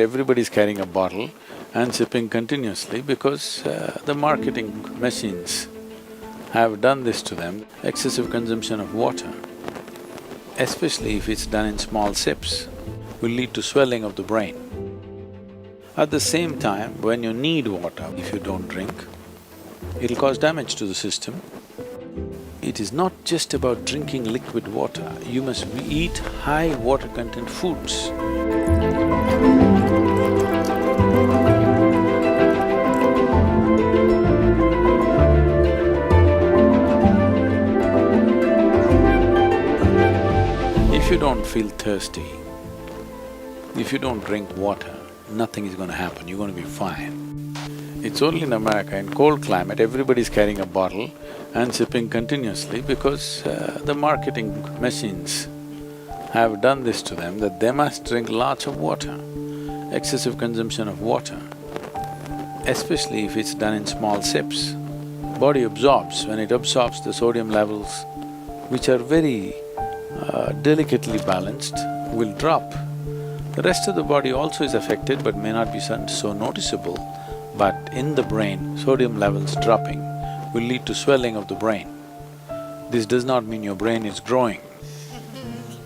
everybody's carrying a bottle and sipping continuously because the marketing machines have done this to them. Excessive consumption of water, especially if it's done in small sips, will lead to swelling of the brain. At the same time, when you need water, if you don't drink, it'll cause damage to the system. It is not just about drinking liquid water, you must eat high water content foods. If you don't feel thirsty, if you don't drink water, nothing is going to happen, you're going to be fine. It's only in America, in cold climate, everybody's carrying a bottle and sipping continuously because the marketing machines have done this to them that they must drink lots of water. Excessive consumption of water, especially if it's done in small sips. Body absorbs, when it absorbs the sodium levels, which are very delicately balanced, will drop. The rest of the body also is affected but may not be so noticeable, but in the brain, sodium levels dropping will lead to swelling of the brain. This does not mean your brain is growing.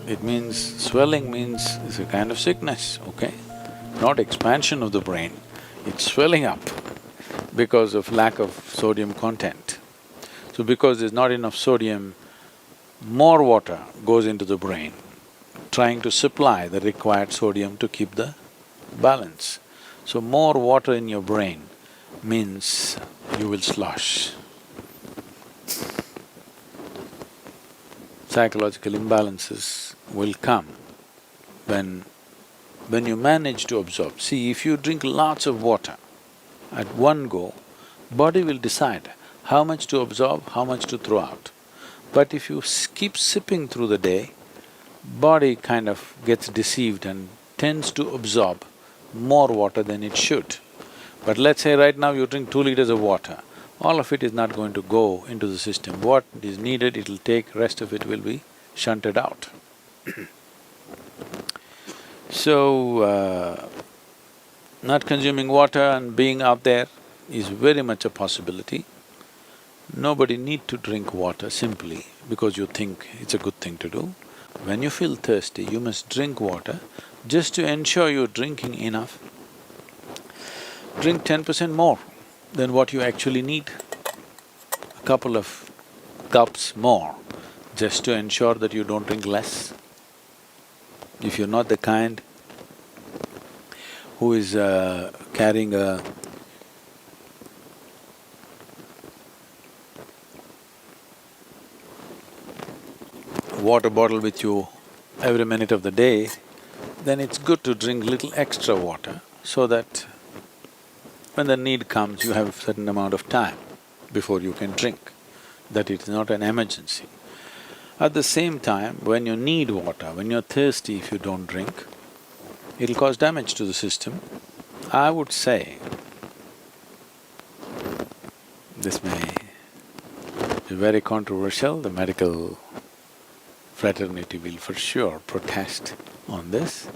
It means… swelling means it's a kind of sickness, okay? Not expansion of the brain, it's swelling up because of lack of sodium content. So because there's not enough sodium, more water goes into the brain, trying to supply the required sodium to keep the balance. So more water in your brain means you will slosh. Psychological imbalances will come when you manage to absorb. See, if you drink lots of water at one go, body will decide how much to absorb, how much to throw out. But if you keep sipping through the day, body kind of gets deceived and tends to absorb more water than it should. But let's say right now you drink 2 liters of water, all of it is not going to go into the system. What is needed, it'll take, rest of it will be shunted out. So, not consuming water and being out there is very much a possibility. Nobody need to drink water simply because you think it's a good thing to do. When you feel thirsty, you must drink water just to ensure you're drinking enough. Drink 10% more than what you actually need, a couple of cups more, just to ensure that you don't drink less. If you're not the kind who is carrying a water bottle with you every minute of the day, then it's good to drink little extra water so that when the need comes, you have a certain amount of time before you can drink, that it's not an emergency. At the same time, when you need water, when you're thirsty, if you don't drink, it'll cause damage to the system. I would say, this may be very controversial, the medical fraternity will for sure protest on this,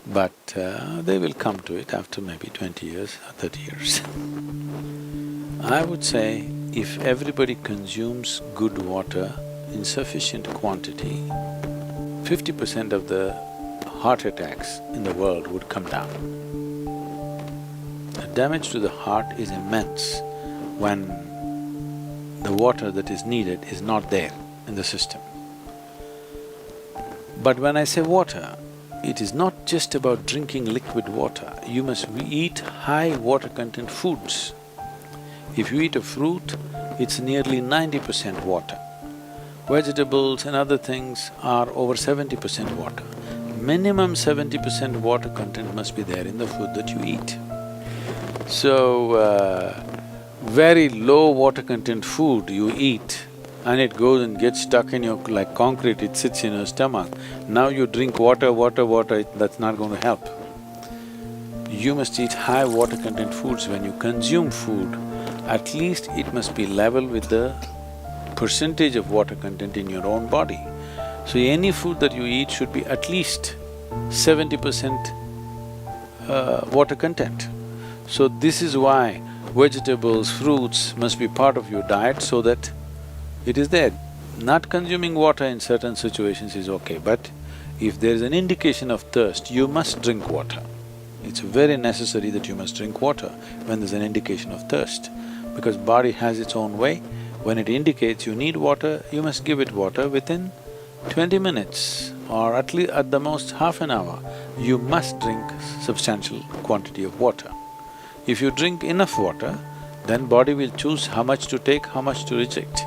but they will come to it after maybe 20 years or 30 years. I would say if everybody consumes good water in sufficient quantity, 50% of the heart attacks in the world would come down. The damage to the heart is immense when the water that is needed is not there in the system. But when I say water, it is not just about drinking liquid water, you must eat high water content foods. If you eat a fruit, it's nearly 90% water. Vegetables and other things are over 70% water. Minimum 70% water content must be there in the food that you eat. So, very low water content food you eat and it goes and gets stuck in your… like concrete, it sits in your stomach. Now you drink water, that's not going to help. You must eat high water content foods. When you consume food, at least it must be level with the percentage of water content in your own body. So any food that you eat should be at least 70% water content. So this is why vegetables, fruits must be part of your diet so that it is there. Not consuming water in certain situations is okay, but if there is an indication of thirst, you must drink water. It's very necessary that you must drink water when there's an indication of thirst, because body has its own way. When it indicates you need water, you must give it water within 20 minutes or at least at the most half an hour. You must drink substantial quantity of water. If you drink enough water, then body will choose how much to take, how much to reject.